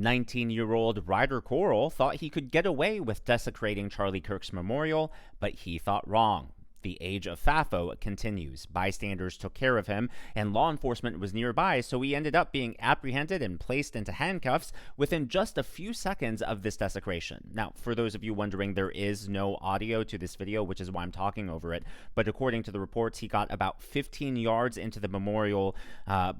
19-year-old Ryder Coral thought he could get away with desecrating Charlie Kirk's memorial, but he thought wrong. The age of FAFO continues. Bystanders took care of him, and law enforcement was nearby, so he ended up being apprehended and placed into handcuffs within just a few seconds of this desecration. Now, for those of you wondering, there is no audio to this video, which is why I'm talking over it, but according to the reports, he got about 15 yards into the memorial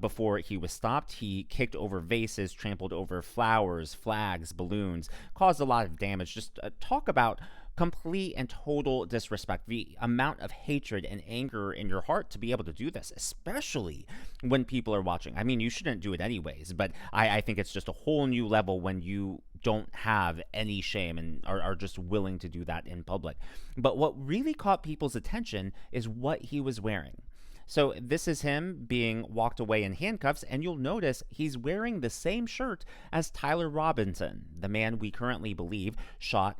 before he was stopped. He kicked over vases, trampled over flowers, flags, balloons, caused a lot of damage. Just talk about complete and total disrespect, the amount of hatred and anger in your heart to be able to do this, especially when people are watching. I mean, you shouldn't do it anyways, but I think it's just a whole new level when you don't have any shame and are just willing to do that in public. But what really caught people's attention is what he was wearing. So this is him being walked away in handcuffs, and you'll notice he's wearing the same shirt as Tyler Robinson, the man we currently believe shot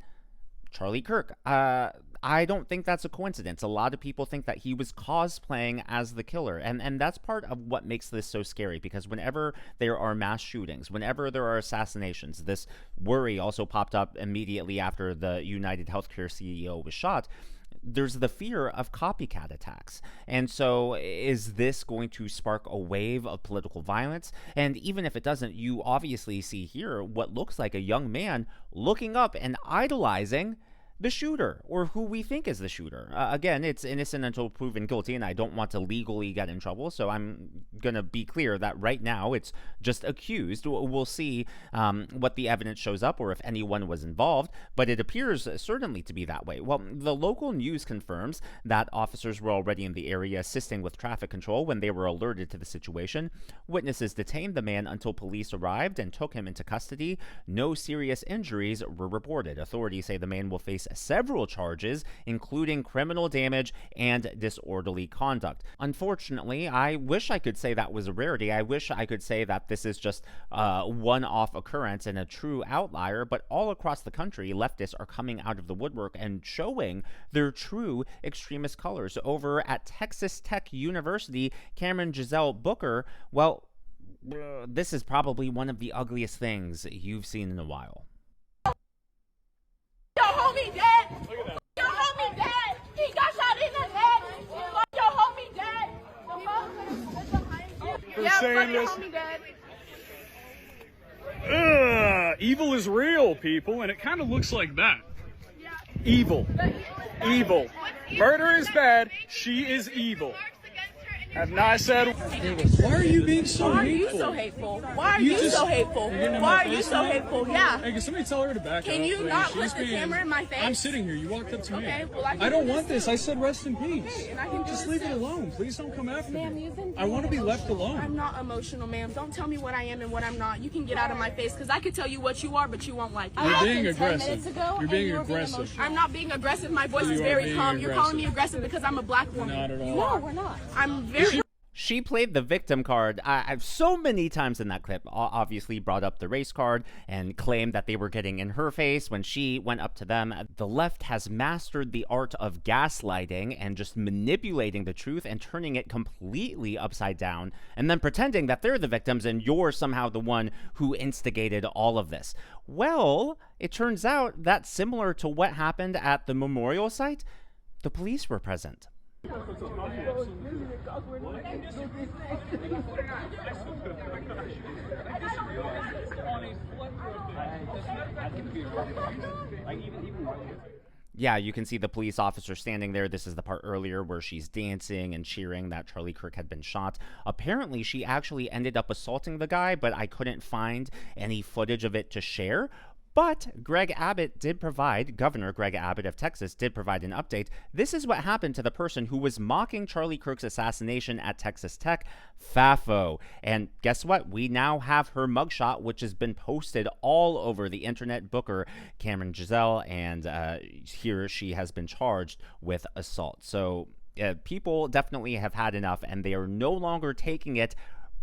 Charlie Kirk. I don't think that's a coincidence. A lot of people think that he was cosplaying as the killer, and that's part of what makes this so scary, because whenever there are mass shootings, whenever there are assassinations, this worry also popped up immediately after the United Healthcare CEO was shot. There's the fear of copycat attacks. And so is this going to spark a wave of political violence? And even if it doesn't, you obviously see here what looks like a young man looking up and idolizing the shooter, or who we think is the shooter. Again, it's innocent until proven guilty, and I don't want to legally get in trouble, so I'm going to be clear that right now it's just accused. We'll see what the evidence shows up, or if anyone was involved, but it appears certainly to be that way. Well, the local news confirms that officers were already in the area assisting with traffic control when they were alerted to the situation. Witnesses detained the man until police arrived and took him into custody. No serious injuries were reported. Authorities say the man will face several charges, including criminal damage and disorderly conduct. Unfortunately, I wish I could say that was a rarity. I wish I could say that this is just a one-off occurrence and a true outlier, but all across the country, leftists are coming out of the woodwork and showing their true extremist colors. Over at Texas Tech University, Cameron Giselle Booker, well, this is probably one of the ugliest things you've seen in a while. Your homie dead. Your homie dead. He got shot in the head. Your homie dead. Yeah, fuck your homie dead. Evil is real, people, and it kind of looks like that. Yeah. Evil. Evil. Murder is bad. She is evil. Have not said. Why are you being so hateful? Why are you so hateful? Why are you so hateful? Why are you so hateful? Yeah. Hey, can somebody tell her to back up? Can you not put the camera in my face? I'm sitting here. You walked up to me. Okay, well, I don't want this. I said rest in peace. And I can just leave it alone. Please don't come after me. Ma'am, I want to be left alone. I'm not emotional, ma'am. Don't tell me what I am and what I'm not. You can get out of my face, because I could tell you what you are, but you won't like it. You're being aggressive. You're being aggressive. I'm not being aggressive. My voice is very calm. You're calling me aggressive because I'm a black woman. Not at all. No, we're not. I'm very... She played the victim card so many times in that clip. Obviously brought up the race card and claimed that they were getting in her face when she went up to them. The left has mastered the art of gaslighting and just manipulating the truth and turning it completely upside down, and then pretending that they're the victims and you're somehow the one who instigated all of this. Well, it turns out that similar to what happened at the memorial site, the police were present. Yeah, you can see the police officer standing there. This is the part earlier where she's dancing and cheering that Charlie Kirk had been shot. Apparently, she actually ended up assaulting the guy, but I couldn't find any footage of it to share. But Governor Greg Abbott of Texas did provide an update. This is what happened to the person who was mocking Charlie Kirk's assassination at Texas Tech, FAFO. And guess what? We now have her mugshot, which has been posted all over the internet. Booker, Cameron Giselle, and here she has been charged with assault. So people definitely have had enough, and they are no longer taking it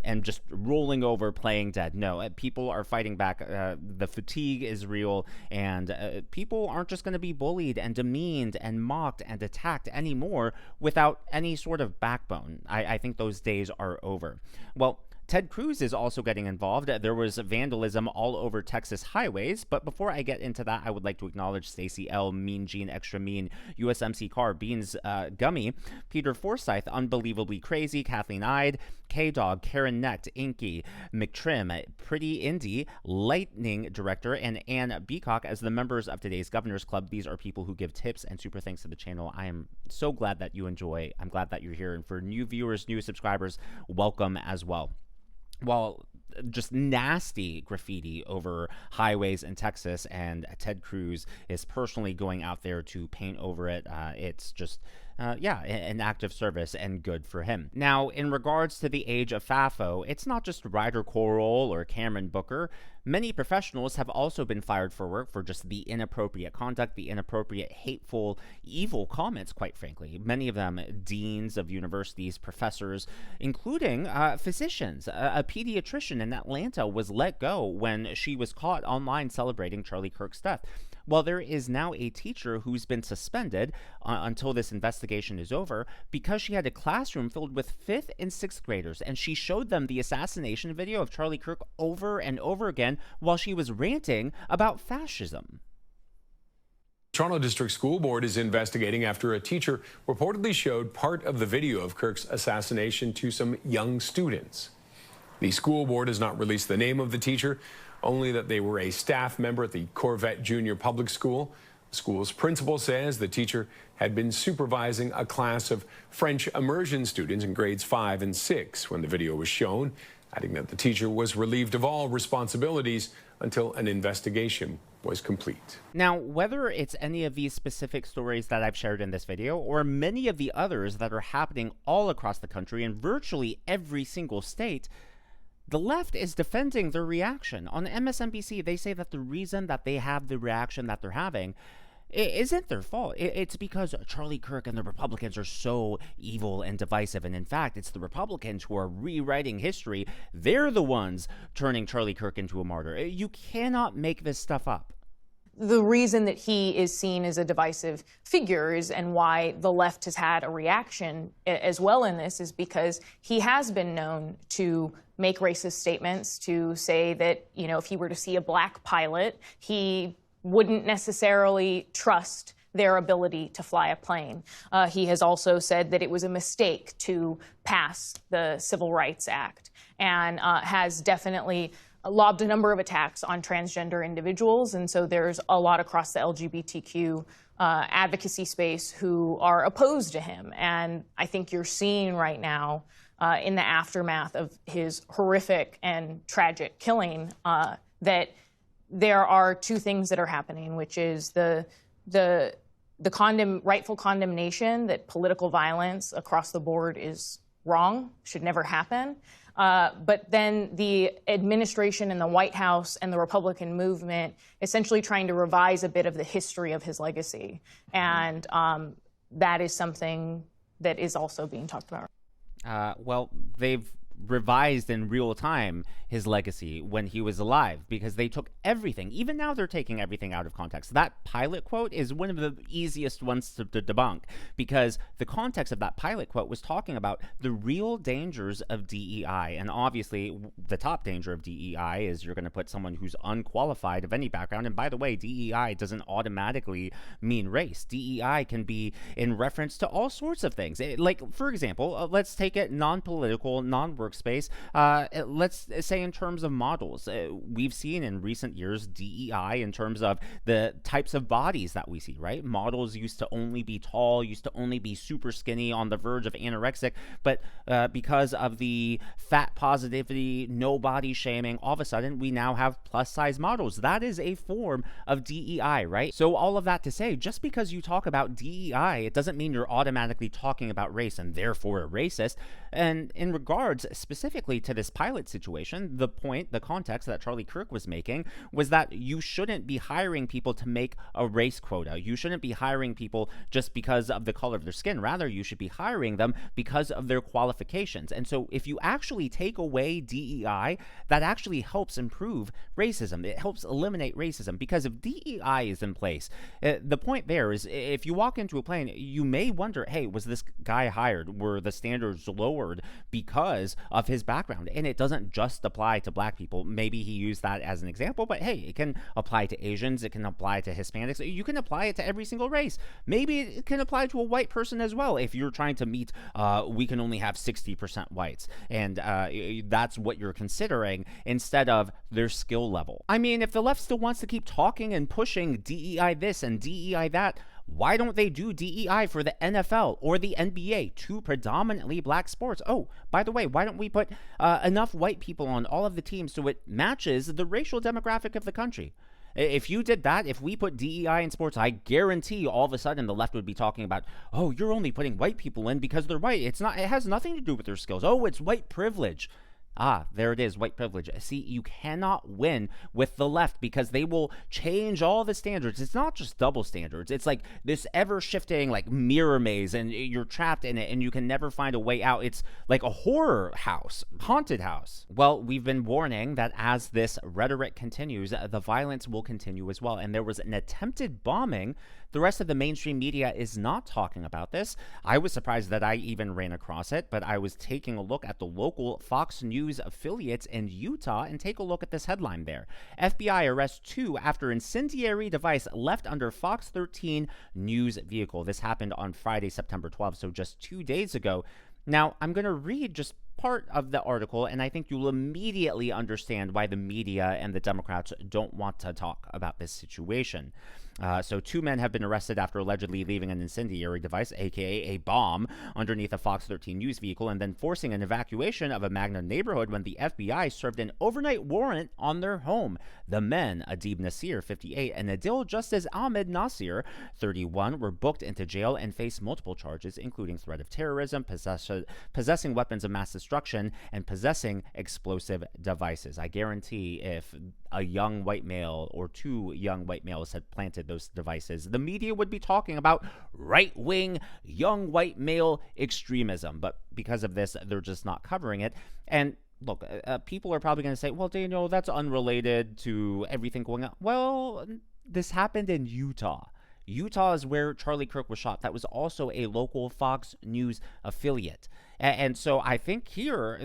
and just rolling over, playing dead. No, people are fighting back. The fatigue is real, and people aren't just going to be bullied and demeaned and mocked and attacked anymore without any sort of backbone. I think those days are over. Well, Ted Cruz is also getting involved. There was vandalism all over Texas highways. But before I get into that, I would like to acknowledge Stacey L, Mean Gene, Extra Mean, USMC Car, Beans, Gummy, Peter Forsyth, Unbelievably Crazy, Kathleen Ide, K-Dog, Karen Necht, Inky, McTrim, Pretty Indy, Lightning Director, and Ann Beacock as the members of today's Governor's Club. These are people who give tips and super thanks to the channel. I am so glad that you enjoy. I'm glad that you're here. And for new viewers, new subscribers, welcome as well. Well, just nasty graffiti over highways in Texas, and Ted Cruz is personally going out there to paint over it. It's just an act of service, and good for him. Now, in regards to the age of FAFO, it's not just Ryder Coral or Cameron Booker. Many professionals have also been fired for work for just the inappropriate conduct, the inappropriate, hateful, evil comments, quite frankly. Many of them deans of universities, professors, including physicians. A pediatrician in Atlanta was let go when she was caught online celebrating Charlie Kirk's death. Well, there is now a teacher who's been suspended until this investigation is over because she had a classroom filled with 5th and 6th graders, and she showed them the assassination video of Charlie Kirk over and over again while she was ranting about fascism. Toronto District School Board is investigating after a teacher reportedly showed part of the video of Kirk's assassination to some young students. The school board has not released the name of the teacher, only that they were a staff member at the Corvette Junior Public School. The school's principal says the teacher had been supervising a class of French immersion students in grades 5 and 6 when the video was shown, adding that the teacher was relieved of all responsibilities until an investigation was complete. Now, whether it's any of these specific stories that I've shared in this video or many of the others that are happening all across the country in virtually every single state, the left is defending their reaction. On MSNBC, they say that the reason that they have the reaction that they're having isn't their fault. It's because Charlie Kirk and the Republicans are so evil and divisive. And in fact, it's the Republicans who are rewriting history. They're the ones turning Charlie Kirk into a martyr. You cannot make this stuff up. The reason that he is seen as a divisive figure is, and why the left has had a reaction as well in this, is because he has been known to make racist statements, to say that, you know, if he were to see a black pilot, he wouldn't necessarily trust their ability to fly a plane. He has also said that it was a mistake to pass the Civil Rights Act, and has definitely lobbed a number of attacks on transgender individuals. And so there's a lot across the LGBTQ advocacy space who are opposed to him. And I think you're seeing right now in the aftermath of his horrific and tragic killing that there are two things that are happening, which is the rightful condemnation that political violence across the board is wrong, should never happen. But then the administration and the White House and the Republican movement essentially trying to revise a bit of the history of his legacy. And that is something that is also being talked about. Well, they've revised in real time his legacy when he was alive, because they took everything. Even now they're taking everything out of context. That pilot quote is one of the easiest ones to debunk, because the context of that pilot quote was talking about the real dangers of DEI. And obviously the top danger of DEI is you're going to put someone who's unqualified of any background. And by the way, DEI doesn't automatically mean race. DEI can be in reference to all sorts of things. Like, for example, let's take it non-political, non-workspace. Let's say in terms of models, we've seen in recent years DEI in terms of the types of bodies that we see, right? Models used to only be tall, used to only be super skinny, on the verge of anorexic, but because of the fat positivity, no body shaming, all of a sudden we now have plus size models. That is a form of DEI, right? So all of that to say, just because you talk about DEI, it doesn't mean you're automatically talking about race and therefore a racist. And in regards specifically to this pilot situation, the context that Charlie Kirk was making was that you shouldn't be hiring people to make a race quota. You shouldn't be hiring people just because of the color of their skin. Rather, you should be hiring them because of their qualifications. And so if you actually take away DEI, that actually helps improve racism. It helps eliminate racism, because if DEI is in place, the point there is, if you walk into a plane, you may wonder, hey, was this guy hired? Were the standards lowered because of his background. And it doesn't just apply to black people. Maybe he used that as an example, but hey, it can apply to Asians, it can apply to Hispanics, you can apply it to every single race. Maybe it can apply to a white person as well. If you're trying to meet, we can only have 60% whites, and that's what you're considering instead of their skill level. I mean, if the left still wants to keep talking and pushing DEI this and DEI that, why don't they do DEI for the NFL or the NBA, two predominantly black sports? Oh, by the way, why don't we put enough white people on all of the teams so it matches the racial demographic of the country? If you did that, if we put DEI in sports, I guarantee all of a sudden the left would be talking about, oh, you're only putting white people in because they're white. It's not, it has nothing to do with their skills. Oh, it's white privilege. Ah, there it is, white privilege. See, you cannot win with the left because they will change all the standards. It's not just double standards. It's like this ever-shifting like mirror maze, and you're trapped in it and you can never find a way out. It's like a horror house, haunted house. Well, we've been warning that as this rhetoric continues, the violence will continue as well. And there was an attempted bombing. The rest of the mainstream media is not talking about this. I was surprised that I even ran across it, but I was taking a look at the local Fox News affiliates in Utah, and take a look at this headline there. FBI arrests 2 after incendiary device left under Fox 13 news vehicle. This happened on Friday, September 12th, so just 2 days ago. Now, I'm going to read just part of the article, and I think you'll immediately understand why the media and the Democrats don't want to talk about this situation. So 2 men have been arrested after allegedly leaving an incendiary device, aka a bomb, underneath a Fox 13 news vehicle and then forcing an evacuation of a Magna neighborhood when the FBI served an overnight warrant on their home. The men, Adib Nasir, 58, and Adil Justice Ahmed Nasir, 31, were booked into jail and face multiple charges, including threat of terrorism, possessing weapons of mass destruction, and possessing explosive devices. I guarantee if a young white male or 2 young white males had planted those devices, the media would be talking about right-wing young white male extremism. But because of this, they're just not covering it. And look, people are probably going to say, well, Daniel, that's unrelated to everything going on. Well, this happened in Utah. Utah is where Charlie Kirk was shot. That was also a local Fox News affiliate. And so I think here,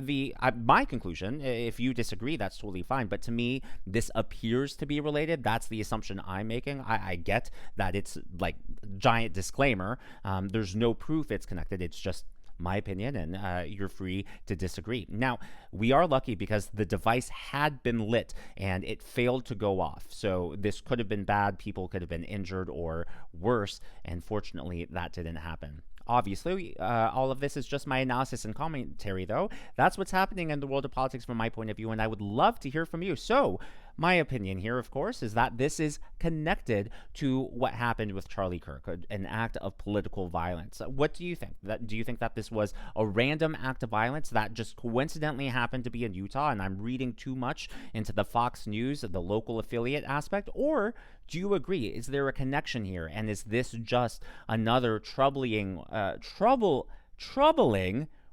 my conclusion, if you disagree, that's totally fine. But to me, this appears to be related. That's the assumption I'm making. I get that it's like giant disclaimer. There's no proof it's connected. It's just my opinion, and you're free to disagree. Now, we are lucky because the device had been lit and it failed to go off. So this could have been bad. People could have been injured or worse. And fortunately, that didn't happen. Obviously, all of this is just my analysis and commentary, though. That's what's happening in the world of politics from my point of view, and I would love to hear from you. So, my opinion here, of course, is that this is connected to what happened with Charlie Kirk, an act of political violence. What do you think? Do you think that this was a random act of violence that just coincidentally happened to be in Utah, and I'm reading too much into the Fox News, the local affiliate aspect? Or do you agree? Is there a connection here? And is this just another troubling,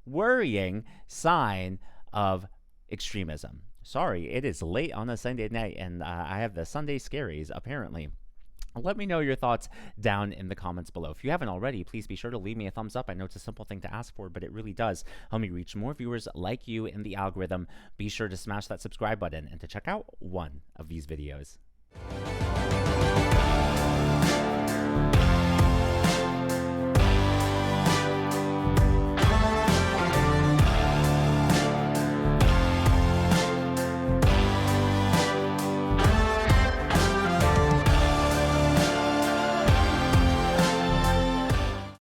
worrying sign of extremism? Sorry, it is late on a Sunday night, and I have the Sunday scaries, apparently. Let me know your thoughts down in the comments below. If you haven't already, please be sure to leave me a thumbs up. I know it's a simple thing to ask for, but it really does help me reach more viewers like you in the algorithm. Be sure to smash that subscribe button and to check out one of these videos.